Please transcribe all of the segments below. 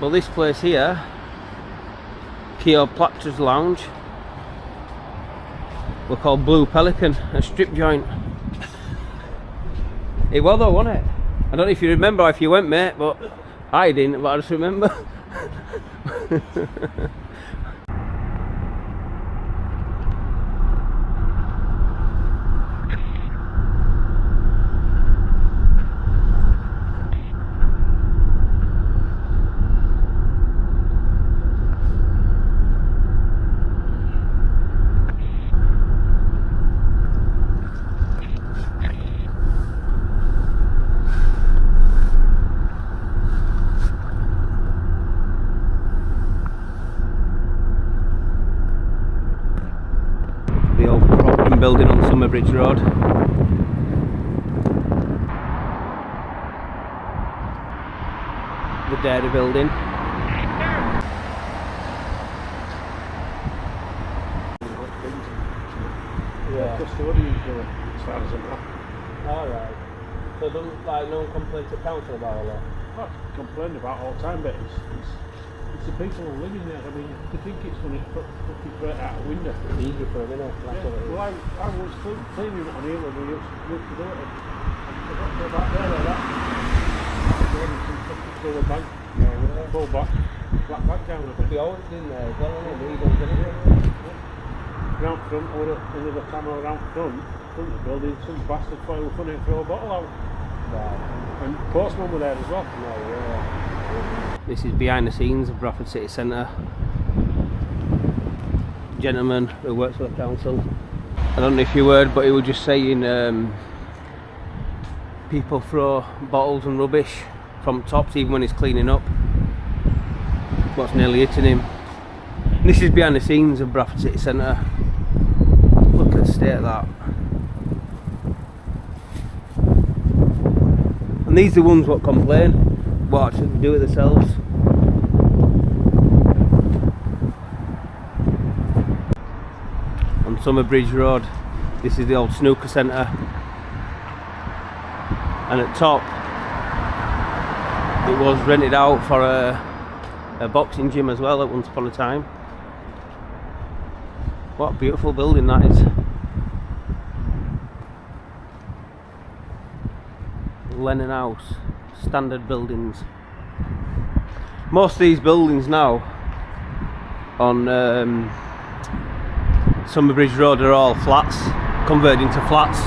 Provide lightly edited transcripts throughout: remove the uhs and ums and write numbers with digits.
Well, this place here, Cleopatra's Lounge, we're called Blue Pelican, a strip joint. It was though, wasn't it? I don't know if you remember or if you went, mate, but I didn't, but I just remember. The old Procter building on Summerbridge Road. The dairy building. Yeah. Custodians do it, as far as I know. Alright. So doesn't like no one complain to council about all that? I complain about all the time, but it's the people who live in there. I mean, they think it's going to fucking break out a window. It's easy for them, innit? Yeah. Well, I was cleaning on here when we used to do it. I got to go back there like that. Through the bank, pull back, flat back down a bit. We always in there as well, innit? We don't get it. Round front, or another camera around front of the building, some bastard foil funny and throw a bottle out. Wow. And postman were there as well. No, yeah. This is behind the scenes of Bradford City Centre. Gentleman who works for the council. I don't know if you heard, but he was just saying people throw bottles and rubbish from tops even when he's cleaning up. What's nearly hitting him. This is behind the scenes of Bradford City Centre. Look at the state of that. And these are the ones what complain, what actually do it themselves. On Summerbridge Road, this is the old snooker centre. And at top, it was rented out for a boxing gym as well at once upon a time. What a beautiful building that is. Lennon House, standard buildings. Most of these buildings now on Summerbridge Road are all flats, converted into flats.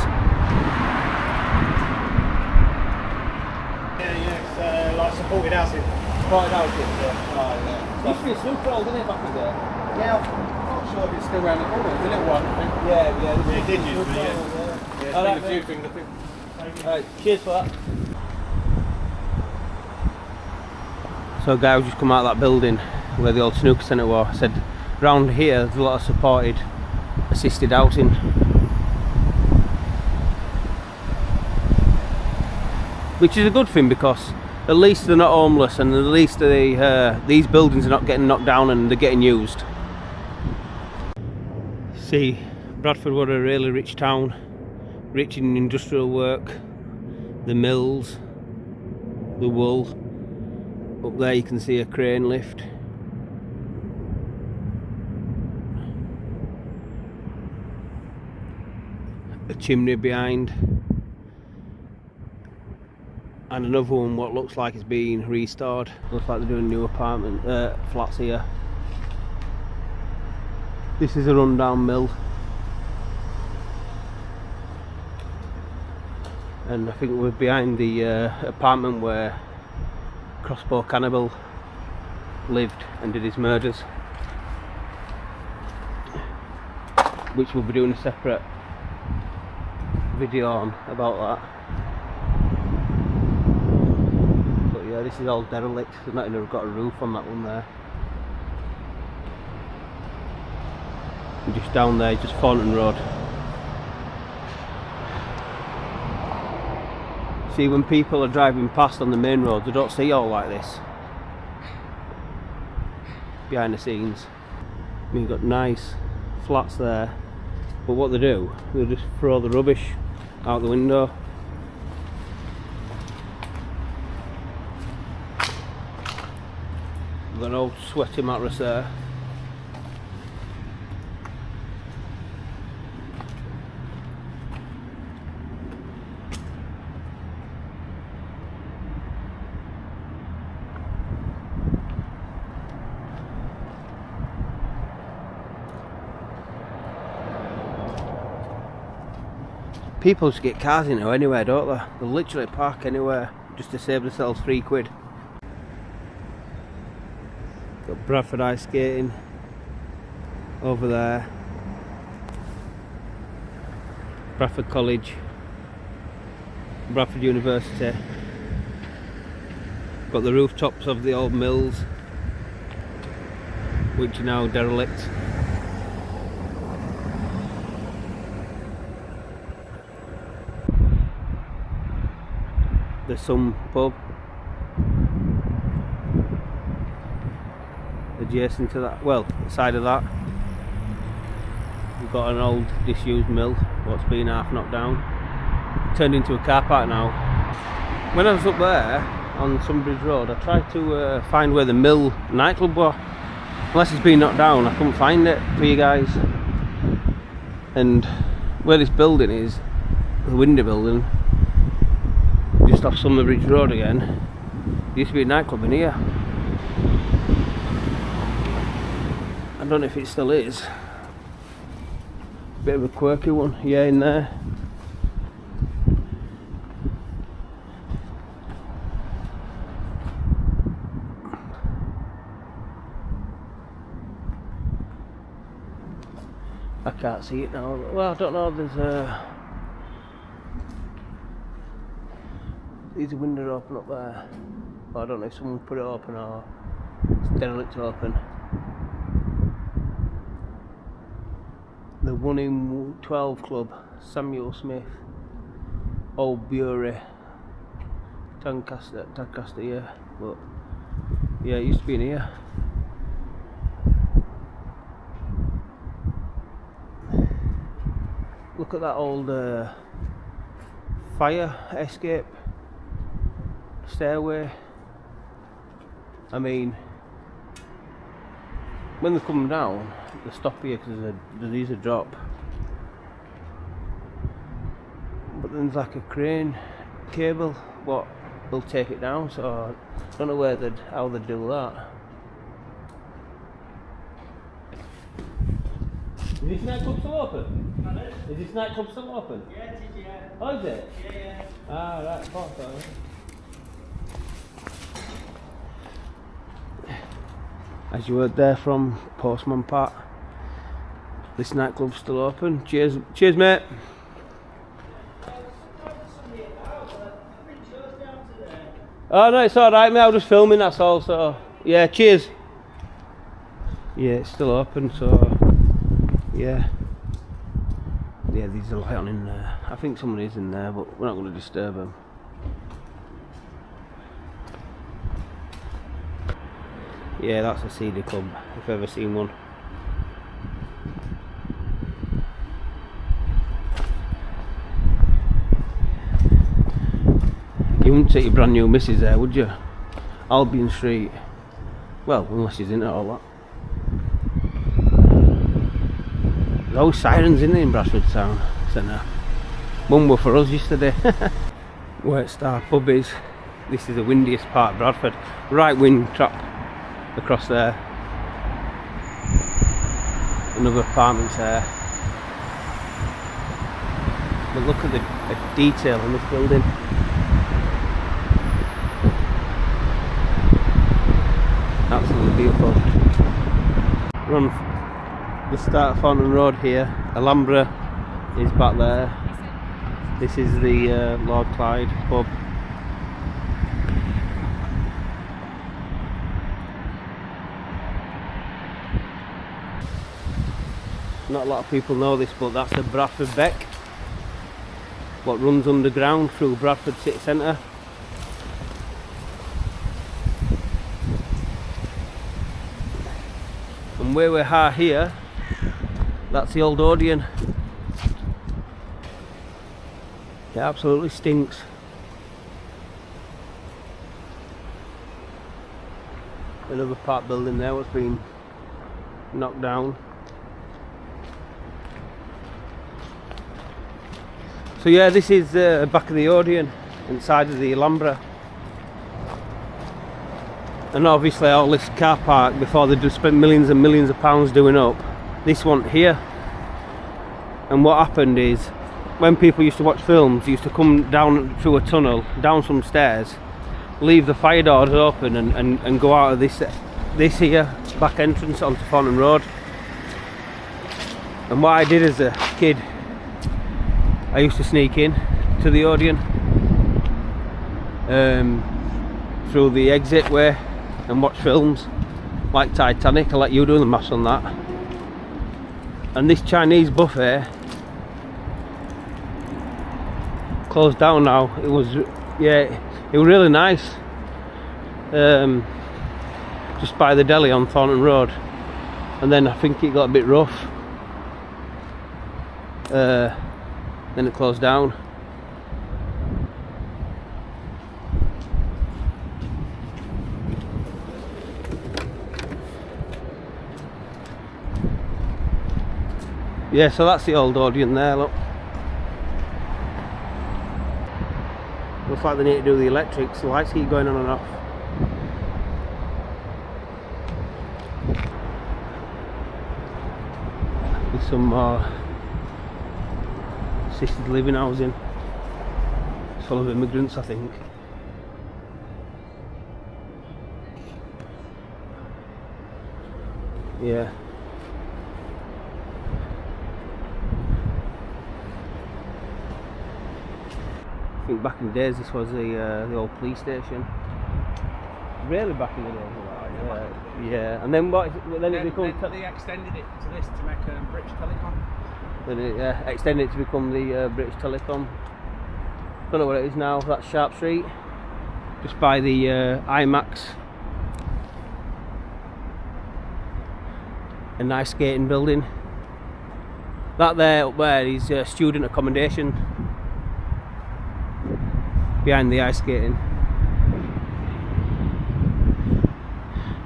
Yeah, it's like supported housing. Supported housing, yeah. Oh, yeah. Used to be a snooker hall, didn't it, back in there? Yeah, I'm not sure if it's still around the corner. It's a little one, I think. Yeah, it did used to be, yeah. Oh, There's been a few things, I think. Alright, cheers for that. So a guy who just come out of that building where the old snooker centre was, said round here there's a lot of supported assisted housing. Which is a good thing, because at least they're not homeless, and at least these buildings are not getting knocked down and they're getting used. See, Bradford was a really rich town, rich in industrial work, the mills, the wool. Up there you can see a crane lift. A chimney behind. And another one what looks like it's being restored. Looks like they're doing new flats here. This is a rundown mill. And I think we're behind the apartment where Crossbow Cannibal lived and did his murders, which we'll be doing a separate video on about that. But yeah, this is all derelict. There's not even got a roof on that one there. And just down there, just Thornton Road. See, when people are driving past on the main road, they don't see all like this. Behind the scenes. I mean, you've got nice flats there, but what they do, they just throw the rubbish out the window. We've got an old sweaty mattress there. People just get cars in here anywhere, don't they? They'll literally park anywhere just to save themselves £3. Got Bradford ice skating over there. Bradford College, Bradford University. Got the rooftops of the old mills, which are now derelict. There's some pub adjacent to that, well, the side of that. We've got an old disused mill, what's been half knocked down, turned into a car park now. When I was up there on Sunbridge Road, I tried to find where the mill nightclub was. Unless it's been knocked down, I couldn't find it for you guys. And where this building is, the window building, just off Sunbridge Road again, there used to be a nightclub in here. I don't know if it still is. Bit of a quirky one, yeah, in there. I can't see it now. Well, I don't know, there's a window open up there. But I don't know if someone put it open or it's derelict open. The 1 in 12 club, Samuel Smith, Old Bury, Doncaster, yeah. But yeah, it used to be in here. Look at that old fire escape stairway. I mean, when they come down, they stop here because there is a drop. But then there's like a crane cable what will take it down, so I don't know how they'd do that. Is this nightclub still open? Pardon? Is this nightclub still open? Yeah, it is, yeah. Oh, is it? Yeah. Ah, right, I thought so. As you heard there from Postman Pat, this nightclub's still open. Cheers, mate. Oh no, it's alright mate, I was just filming, that's all, so yeah, cheers. Yeah, it's still open, so yeah. Yeah, there's a light on in there. I think someone is in there, but we're not going to disturb them. Yeah, that's a CD club, if I've ever seen one. You wouldn't take your brand new missus there, would you? Albion Street. Well, unless she's into all that. There's always sirens in there in Bradford town centre. One were for us yesterday. White Star pub is. This is the windiest part of Bradford. Right wind trap across there. Another apartments there. But look at the detail in this building. Absolutely beautiful. We're on the start of Thornton Road here. Alhambra is back there. This is the Lord Clyde pub. Not a lot of people know this, but that's the Bradford Beck, what runs underground through Bradford city centre. And where we are here, that's the old Odeon. It absolutely stinks. Another part building there was being knocked down. So yeah, this is back of the Odeon, inside of the Alhambra. And obviously all this car park, before they just spent millions and millions of pounds doing up, this one here. And what happened is, when people used to watch films, they used to come down through a tunnel, down some stairs, leave the fire doors open and go out of this here back entrance onto Thornton Road. And what I did as a kid, I used to sneak in to the Odeon through the exit way and watch films like Titanic. I'll let you do the maths on that. And this Chinese buffet closed down now. It was, yeah, it was really nice. Just by the deli on Thornton Road. And then I think it got a bit rough. Then it closed down. Yeah, so that's the old Odeon there, look. Looks like they need to do the electrics. The lights keep going on and off. There's some more assisted living housing. It's full of immigrants, I think. Yeah. I think back in the days this was the old police station. Really back in the days. Yeah. And then what? Then it became. They extended it to this to make British Telecom. Then it extended it to become the British Telecom. Don't know what it is now. That's Sharp Street, just by the IMAX. A nice skating building. That there up there is student accommodation. Behind the ice skating.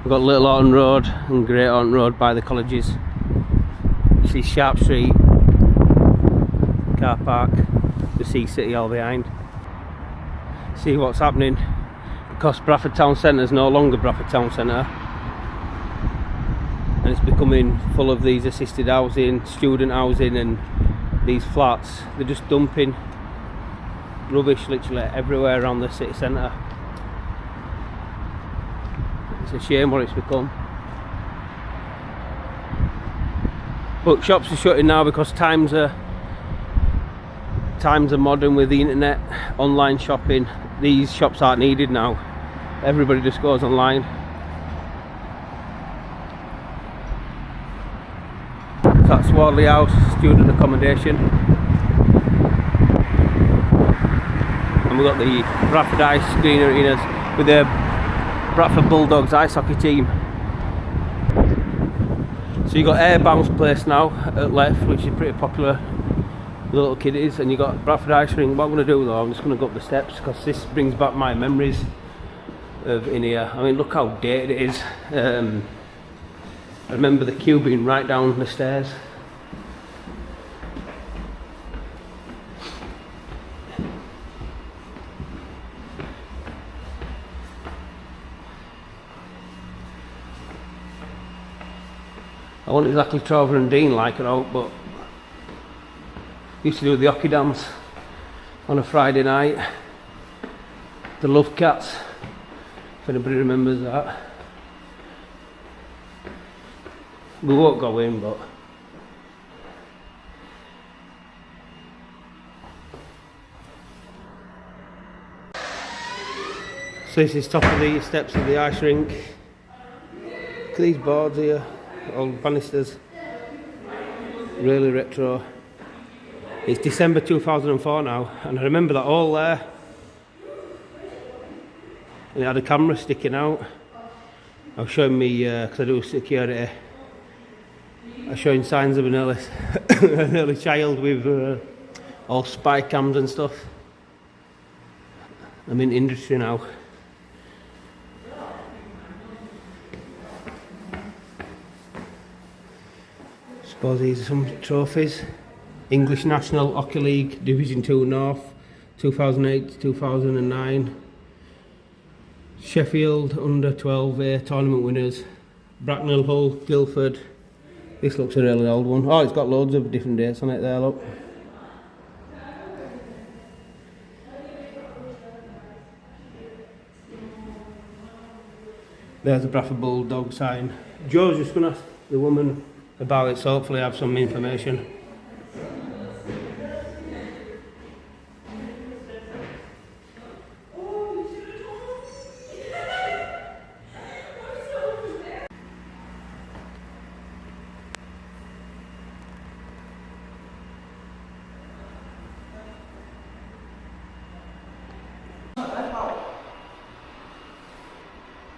We've got Little Horton Road and Great Horton Road by the colleges. You see Sharp Street, car park, the Sea City all behind. See what's happening, because Bradford Town Centre is no longer Bradford Town Centre, and it's becoming full of these assisted housing, student housing and these flats. They're just dumping rubbish literally everywhere around the city centre. It's a shame what it's become. But shops are shutting now because times are modern with the internet, online shopping. These shops aren't needed now. Everybody just goes online. So that's Wardley House, student accommodation. And we've got the Bradford Ice Green Arenas with the Bradford Bulldogs ice hockey team. So you've got Air Bounce Place now at left, which is pretty popular with the little kiddies, and you've got Bradford Ice Rink. What I'm going to do though, I'm just going to go up the steps because this brings back my memories of in here. I mean, look how dated it is. I remember the queue being right down the stairs. I wasn't exactly Trover and Dean like it out, but used to do the hockey dance on a Friday night. The Love Cats, if anybody remembers that. We won't go in, but so this is top of the steps of the ice rink. Look at these boards here. Old banisters, really retro. It's December 2004 now, and I remember that all there. And it had a camera sticking out. I was showing me, because I do security, I was showing signs of an early child with all spy cams and stuff. I'm in industry now. suppose these are some trophies. English National Hockey League Division 2 North 2008 to 2009. Sheffield under 12A tournament winners. Bracknell, Hull, Guildford. This looks a really old one. Oh, it's got loads of different dates on it there, look. There's a Bradford Bulldog sign. Joe's just going to ask the woman about it, so hopefully I have some information.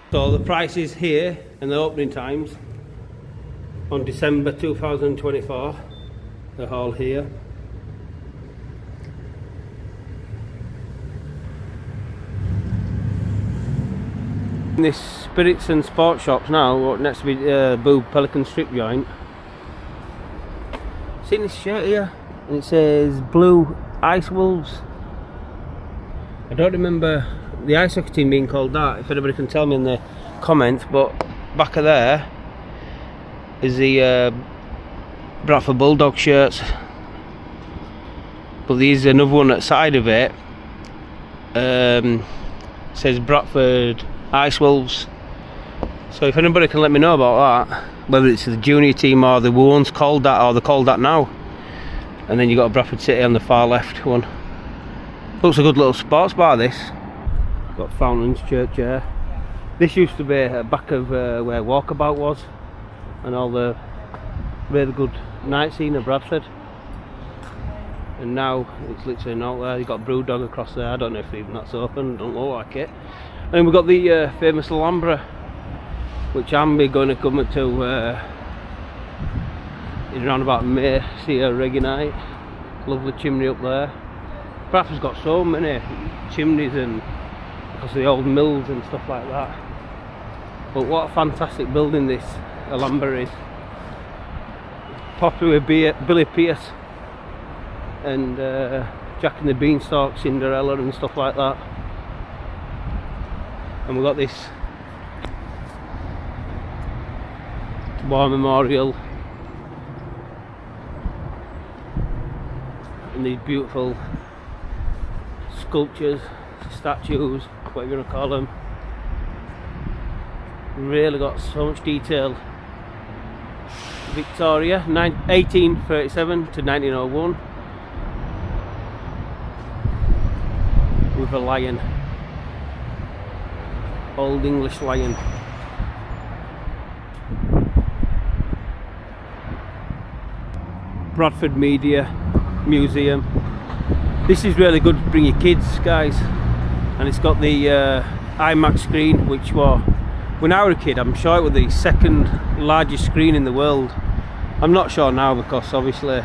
So the prices here and the opening times on December 2024, they're all here. In this Spirits and Sports Shops now, next to be Boob Pelican Strip Joint. Seen this shirt here? And it says Blue Ice Wolves. I don't remember the ice hockey team being called that, if anybody can tell me in the comments, but back of there is the Bradford Bulldog shirts, but there's another one at the side of it, says Bradford Ice Wolves. So if anybody can let me know about that, whether it's the junior team or the ones called that, or they're called that now. And then you got Bradford City on the far left one. Looks a good little sports bar, this. Got Fountains Church here. This used to be a back of where Walkabout was, and all the really good night scene of Bradford. And now it's literally not there. You've got Brewdog across there. I don't know if even that's open. Don't look like it. And then we've got the famous Alhambra, which I'm going to come to in around about May. See a reggae night. Lovely chimney up there. Bradford's got so many chimneys, and because of the old mills and stuff like that. But what a fantastic building this Alhambra is. Popular with Billy Pierce and Jack and the Beanstalk, Cinderella and stuff like that. And we've got this War Memorial and these beautiful sculptures, statues, what you're going to call them. Really got so much detail. Victoria, 1837 to 1901, with a lion, Old English lion. Bradford Media Museum. This is really good to bring your kids, guys, and it's got the IMAX screen, which was, when I was a kid, I'm sure it was the second largest screen in the world. I'm not sure now, because obviously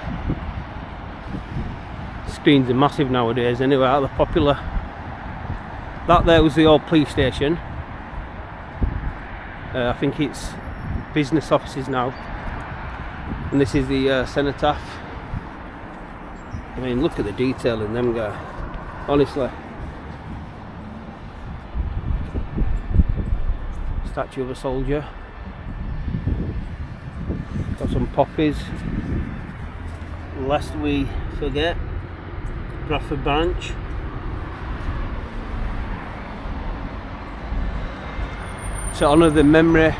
screens are massive nowadays anyway, they're popular. That there was the old police station. I think it's business offices now. And this is the cenotaph. I mean, look at the detail in them, guys. Honestly. Statue of a soldier. Got some poppies. Lest we forget, Bradford branch. To honour the memory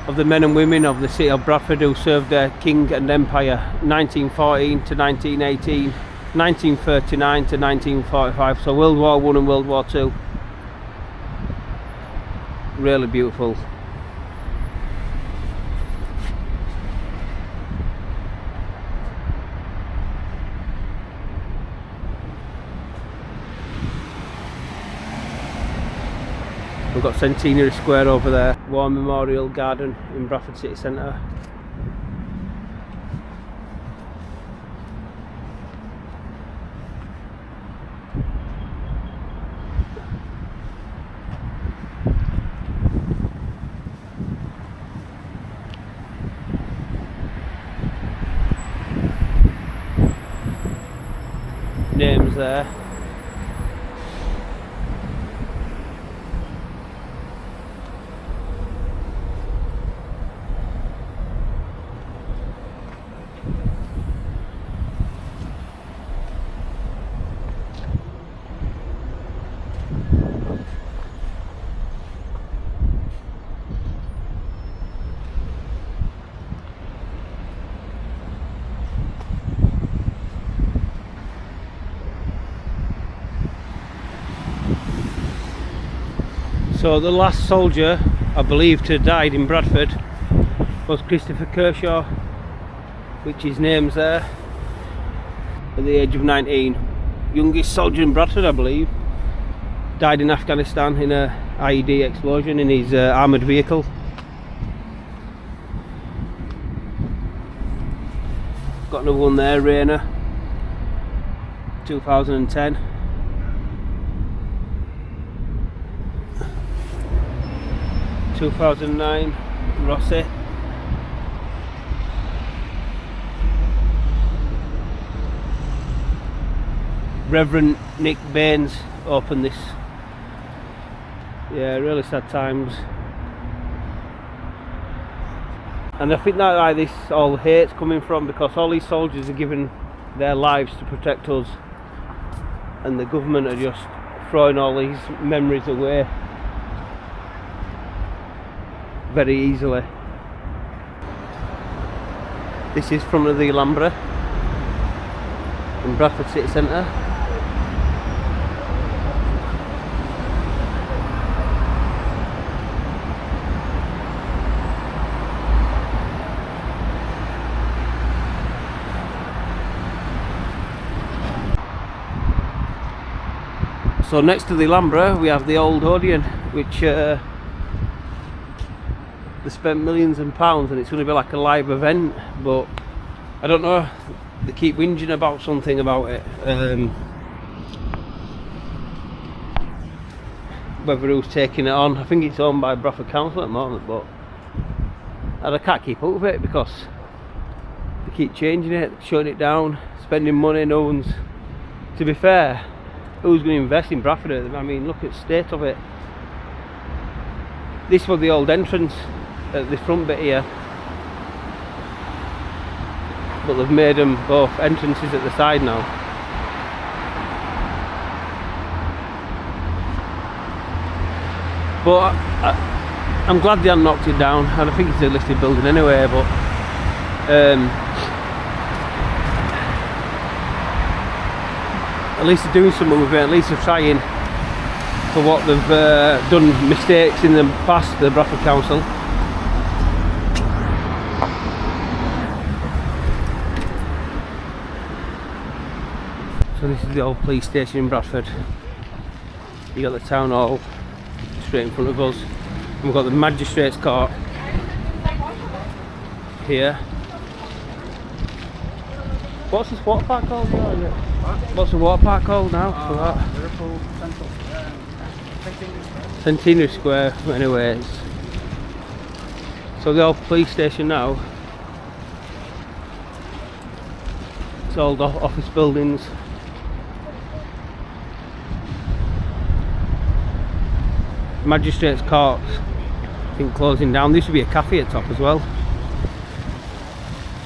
of the men and women of the city of Bradford who served their king and empire 1914 to 1918, 1939 to 1945, so World War I and World War II. Really beautiful. We've got Centenary Square over there, War Memorial Garden in Bradford City Centre. there. So the last soldier, I believe, to have died in Bradford was Christopher Kershaw, which his name's there, at the age of 19. Youngest soldier in Bradford, I believe. Died in Afghanistan in a IED explosion in his armoured vehicle. Got another one there, Rainer, 2010. (2009) Rossi. Reverend Nick Baines opened this. Yeah, really sad times. And I think that's why this all hate's coming from, because all these soldiers are giving their lives to protect us, and the government are just throwing all these memories away very easily. This is front of the Alhambra in Bradford city centre. So next to the Alhambra we have the old Odeon, which they spent millions of pounds, and it's going to be like a live event, but I don't know, they keep whinging about something about it, whether who's taking it on. I think it's owned by Bradford Council at the moment, but I can't keep up with it because they keep changing it, shutting it down, spending money. No one's, to be fair, who's going to invest in Bradford? I mean, look at the state of it. This was the old entrance at the front bit here, but they've made them both entrances at the side now. But I'm glad they haven't knocked it down, and I think it's a listed building anyway, but at least they're doing something with it. At least they're trying, for what they've done mistakes in the past, the Bradford Council. So this is the old police station in Bradford. You got the Townhall straight in front of us, and we've got the Magistrates Court here. What's this water park called now? Is it? What's the water park called now? Liverpool Central. Centenary Square, anyways. So the old police station now. It's old office buildings. Magistrates Court, I think, closing down. There used to be a cafe at top as well.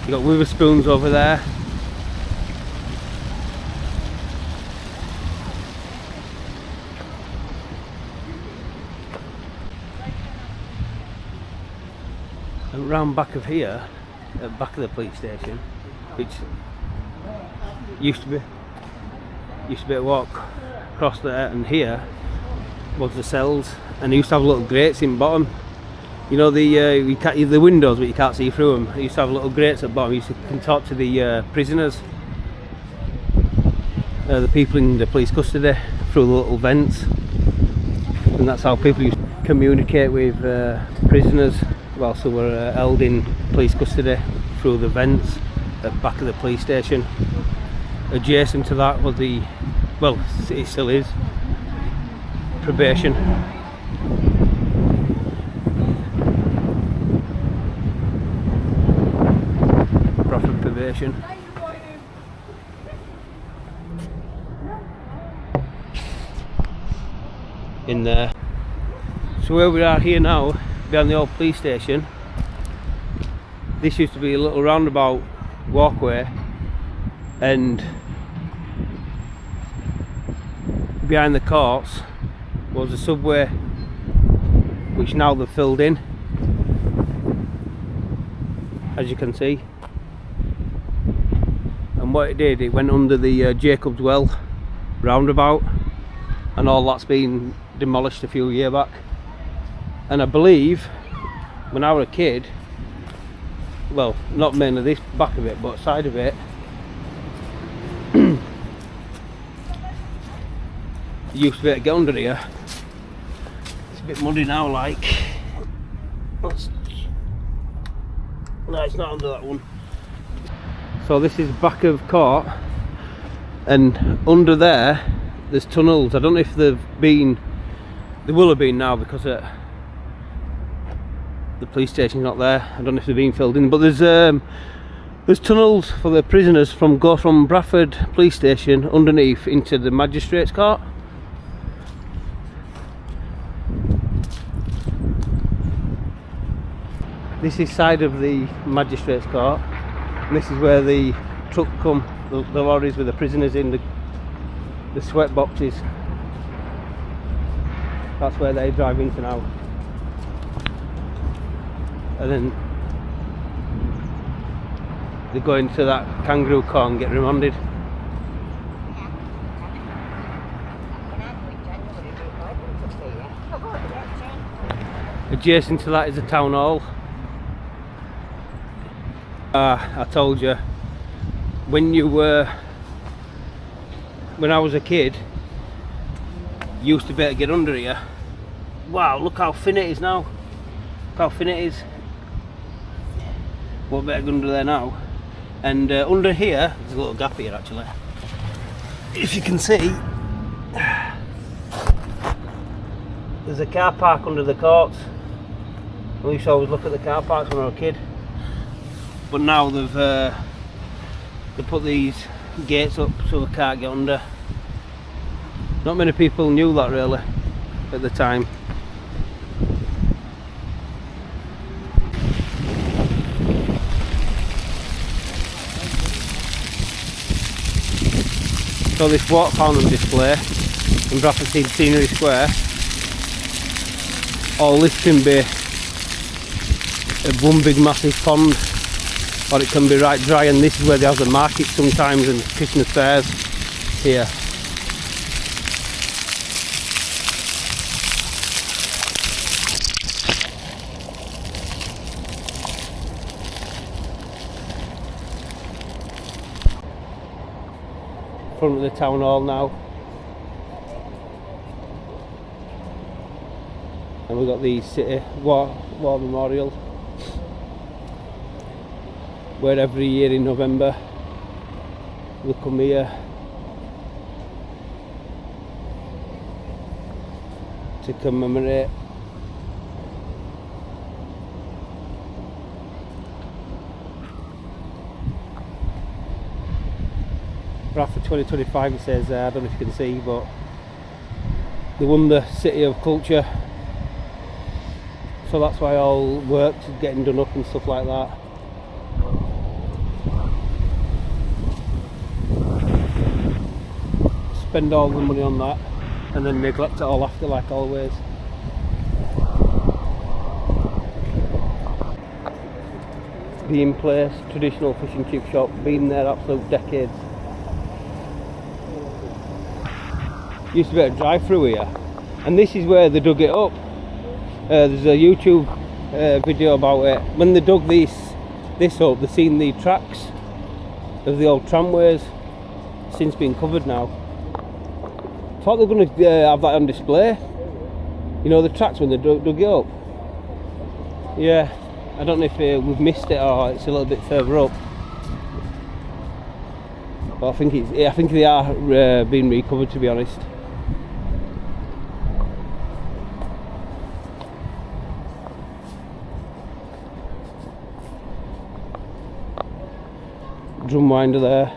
You got Witherspoons over there. And round back of here, at the back of the police station, which used to be a walk across there, and here was the cells, and they used to have little grates in bottom. You know, the windows, but you can't see through them. They used to have little grates at bottom. You can talk to the prisoners, the people in the police custody, through the little vents, and that's how people used to communicate with prisoners whilst they were held in police custody, through the vents at the back of the police station. Adjacent to that was the, well, it still is, probation. Bradford probation. in there. So where we are here now, behind the old police station, this used to be a little roundabout walkway, and behind the courts was a subway which now they've filled in, as you can see. And what it did, it went under the Jacob's Well roundabout, and all that's been demolished a few years back. And I believe when I was a kid, well, not mainly this back of it, but side of it, you used to be able to get under here. It's a bit muddy now, like. No, it's not under that one. So this is back of court, and under there there's tunnels. I don't know if they've been, they will have been now because the police station's not there. I don't know if they've been filled in, but there's tunnels for the prisoners from Bradford police station underneath into the magistrates court. This is side of the magistrates court, and this is where the truck come, the lorries with the prisoners in, the sweat boxes. That's where they drive into now. And then they go into that kangaroo court and get remanded. Adjacent to that is the Townhall. I told you, when I was a kid, you used to be able to get under here. Wow, look how thin it is now. Look how thin it is. What better under there now? And under here, there's a little gap here actually. If you can see, there's a car park under the courts. I used to always look at the car parks when I was a kid. But now they've put these gates up so they can't get under. Not many people knew that really at the time. So this water fountain display in Bradford Centenary Square, all this can be one big massive pond, or it can be right dry, and this is where they have the market sometimes and Christmas fairs here. Front of the town hall now, and we've got the city war memorial, where every year in November we come here to commemorate Bradford 2025. It says I don't know if you can see, but they won the City of Culture, so that's why all work's getting done up and stuff like that. Spend all the money on that and then neglect it all after, like always. Being Place, traditional fish and chip shop, been there absolute decades. Used to be able to drive through here, and this is where they dug it up. There's a YouTube video about it. When they dug this up, they've seen the tracks of the old tramways, since been covered now. Thought they were going to have that on display. You know, the tracks when they dug it up. Yeah, I don't know if we've missed it or it's a little bit further up. But I think they are being recovered, to be honest. Drum winder there.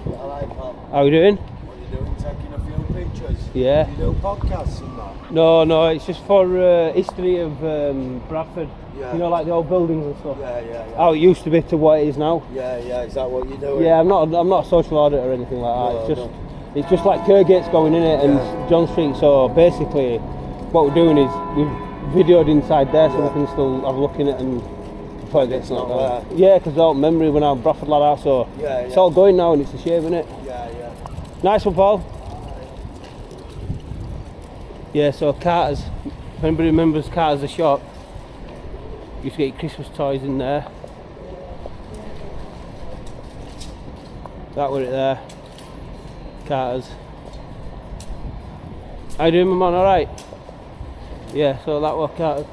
Hello, Pop. How are you doing? What are you doing? Taking a few pictures. Yeah. You know podcasts and that? No, it's just for history of Bradford. Yeah. You know, like the old buildings and stuff. Yeah. How it used to be to what it is now. Yeah, is that what you're doing? Yeah, I'm not a social auditor or anything like that. No, It's just like Kergate's going in it and John Street. So basically, what we're doing is we've videoed inside there, so we can still have a look in it and before it gets knocked down. Yeah, because all memory when I'm Bradford lad are, so it's all going now and it's a shame, isn't it? Yeah. Nice one, Paul. Yeah, so Carter's. If anybody remembers Carter's, the shop, you used to get your Christmas toys in there. That were it there. Carter's. How you doing, my man? Alright? Yeah, so that was Carter's.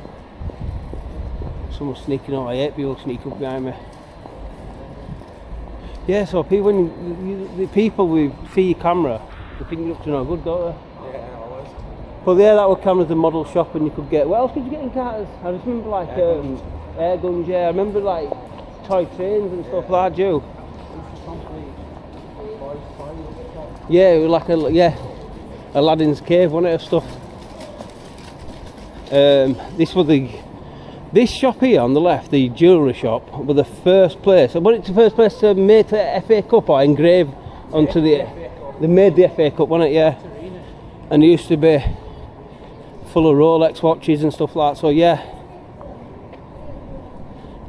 Someone's sneaking out. I hate people sneak up behind me. Yeah, so people, the people with for your camera, they think you're up to no good, don't they? Yeah, always. But yeah, that was Cameron's the model shop, and you could get. What else could you get in Carter's? I just remember like air guns. Yeah, I remember like toy trains and stuff like that. You? Yeah, it was like Aladdin's cave, wasn't it? Of stuff. This shop here on the left, the jewellery shop, was the first place. Was it the first place to make the FA Cup or engrave onto the? They made the FA Cup, wasn't it? Yeah. And it used to be full of Rolex watches and stuff like that. So yeah.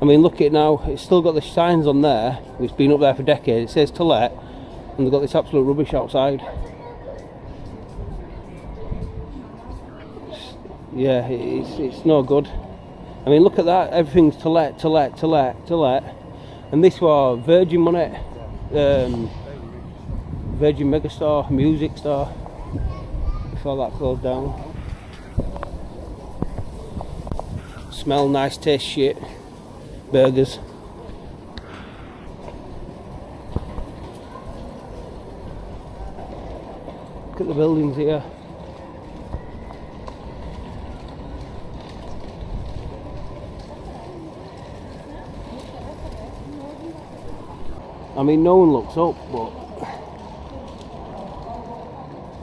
I mean, look at it now. It's still got the signs on there. It's been up there for decades. It says to let, and they've got this absolute rubbish outside. Yeah, it's no good. I mean, look at that. Everything's to let. And this was Virgin Money, Virgin Megastore, Music Store. Before that closed down. Smell nice, taste shit. Burgers. Look at the buildings here. I mean, no one looks up, but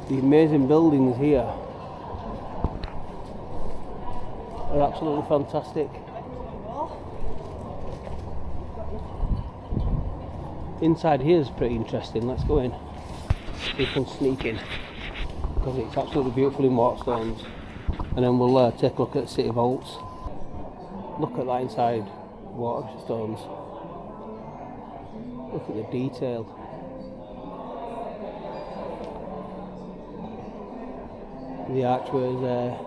the amazing buildings here are absolutely fantastic. Inside here is pretty interesting. Let's go in. We can sneak in because it's absolutely beautiful in Waterstones, and then we'll take a look at the City Vaults. Look at that inside Waterstones. Look at the detail. The archways there.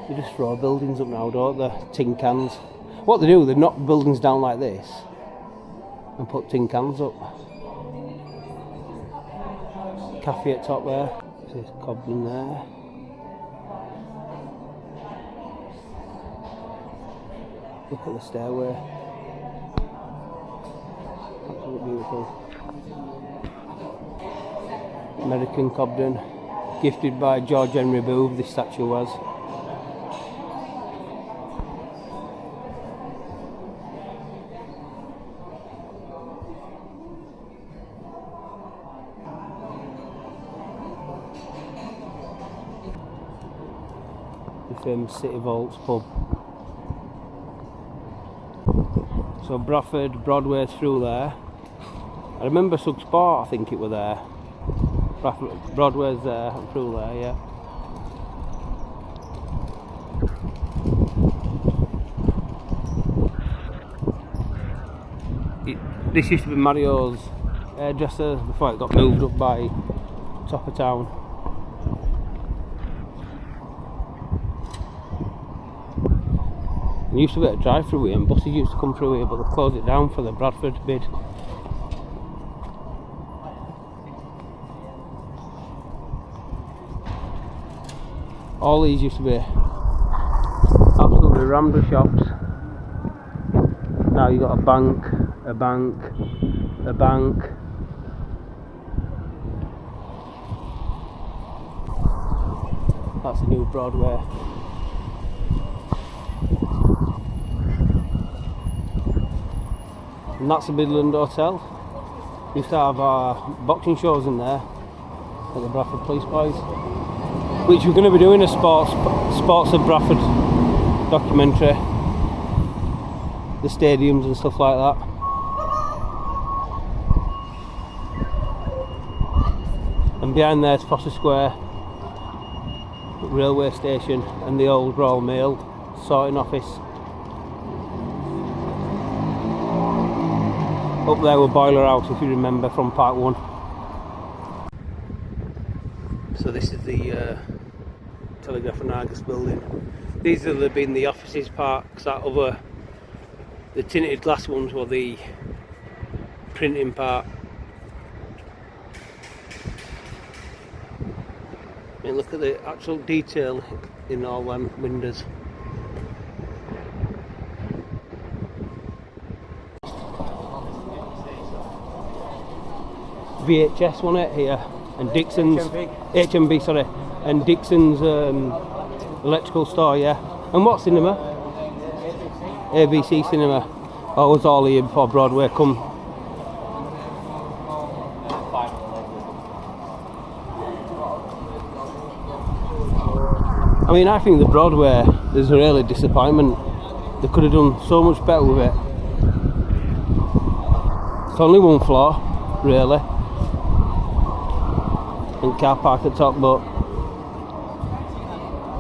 They just throw buildings up now, don't they? Tin cans. What they do, they knock buildings down like this and put tin cans up. Cafe at top there. There's Cobden there. Look at the stairway. Absolutely beautiful. American Cobden. Gifted by George Henry Booth, this statue was. The famous City Vaults pub. So Bradford, Broadway through there. I remember Sug Sport, I think it was there. Broadway's there and through there, yeah. This used to be Mario's hairdresser before it got moved up by top of town. It used to be a drive-through here and buses used to come through here, but they closed it down for the Bradford bid. All these used to be absolutely ramble shops. Now you've got a bank, a bank, a bank. That's the new Broadway. And that's the Midland Hotel. We used to have our boxing shows in there. at the Bradford Police Boys, which we're going to be doing a sports of Bradford documentary, the stadiums and stuff like that. And behind there is Centenary Square, railway station, and the old Royal Mail sorting office. Up there were Boiler House, if you remember from part 1. So this is the Telegraph and Argus building. These have been the offices part, because that other, the tinted glass ones, were the printing part. And look at the actual detail in all them windows. VHS, wasn't it, here? And Dixon's HMV, sorry, and Dixon's electrical store, yeah. And what cinema? ABC cinema. Oh, it was all here before Broadway come. I mean, I think the Broadway is a really disappointment. They could have done so much better with it. It's only one floor, really, and car park at top, but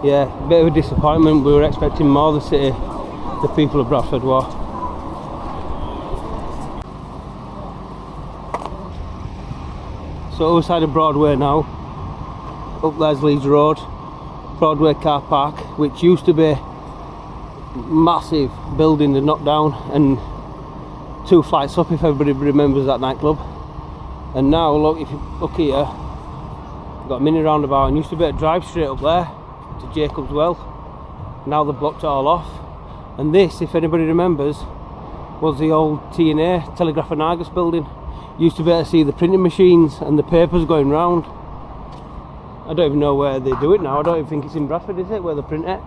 yeah, a bit of a disappointment. We were expecting more of the city, the people of Bradford were. So other side of Broadway now, up there's Leeds Road, Broadway car park, which used to be massive building they knocked down, and 2 flights up if everybody remembers that nightclub. And now look, if you look here, we've got a mini roundabout, and used to be a drive straight up there to Jacob's Well. Now they've blocked it all off. And this, if anybody remembers, was the old T&A, Telegraph and Argus building. Used to be able to see the printing machines and the papers going round. I don't even know where they do it now. I don't even think it's in Bradford, is it, where they print it?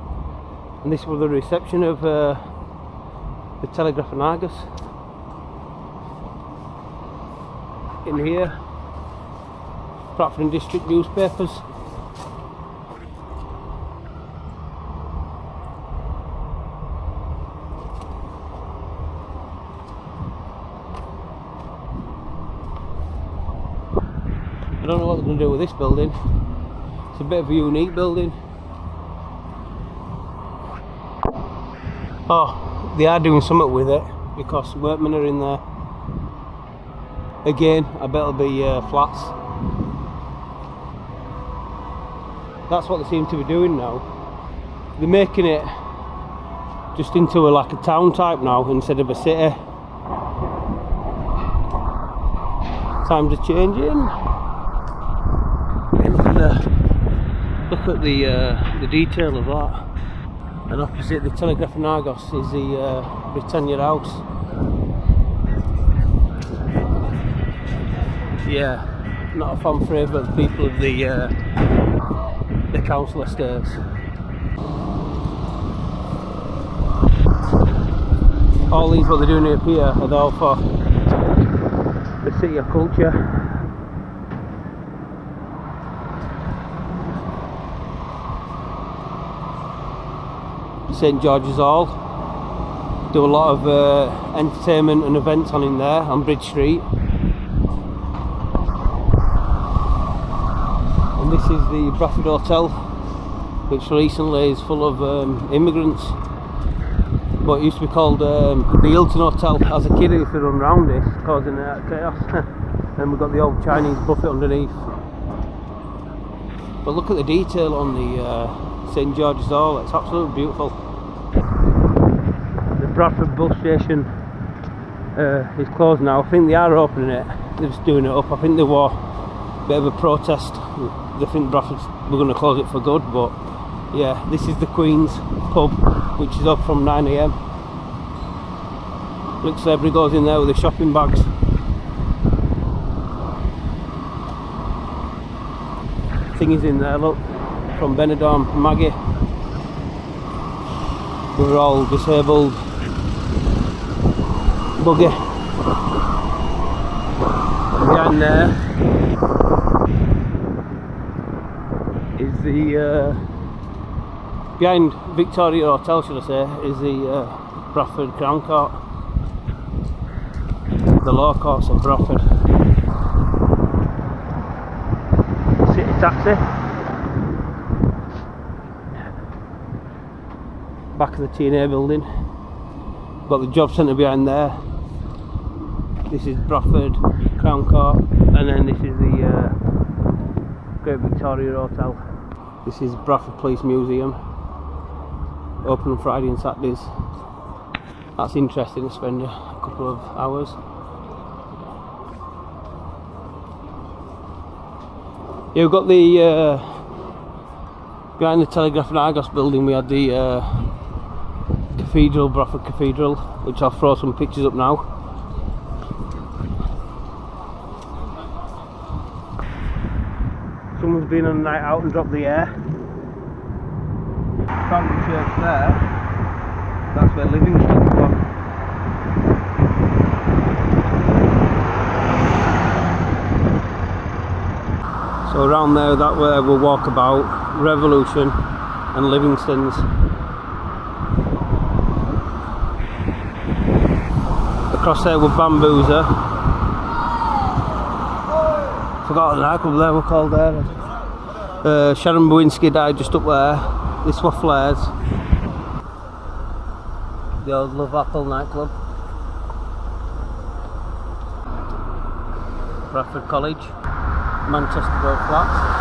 And this was the reception of the Telegraph and Argus. In here, Bradford and District newspapers. I don't know what they're going to do with this building. It's a bit of a unique building. Oh, they are doing something with it, because workmen are in there. Again, I bet it'll be flats. That's what they seem to be doing now. They're making it just into like a town type now, instead of a city. Times are changing. Look at the detail of that. And opposite the Telegraph and Argus is the Britannia House. Yeah, not a fan favourite of the people of the council estates. All these, what they're doing up here, are all for the City of Culture. St George's Hall, do a lot of entertainment and events on in there on Bridge Street. And this is the Bradford Hotel, which recently is full of immigrants, but it used to be called the Hilton Hotel. As a kid I used to run round this, causing chaos. And we've got the old Chinese buffet underneath. But look at the detail on the St George's Hall, it's absolutely beautiful. The Bradford bus station is closed now. I think they are opening it, they're just doing it up. I think there was a bit of a protest. They think Bradford were going to close it for good, but yeah, this is the Queen's pub, which is up from 9 AM. Looks like everybody goes in there with their shopping bags. Thing is in there, look, from Benidorm, Maggie. We were all disabled. Buggy. Behind there is the behind Victoria Hotel, should I say, is the Bradford Crown Court, the law courts of Bradford. City taxi. Back of the TNA building. Got the job centre behind there. This is Bradford Crown Court, and then this is the Great Victoria Hotel. This is Bradford Police Museum, open on Friday and Saturdays. That's interesting to spend a couple of hours. Yeah, we've got the behind the Telegraph and Argos building. We had the Cathedral, Bradford Cathedral, which I'll throw some pictures up now. Someone's been on a night out and dropped the air. Found the church there. That's where Livingston's gone. So around there, that way we'll walk about Revolution and Livingston's. Across there with Bambuza. Forgot the nightclub there we're called there. Sharon Bowinski died just up there. This was Flares. The old Love Apple nightclub. Bradford College. Manchester Road Flats.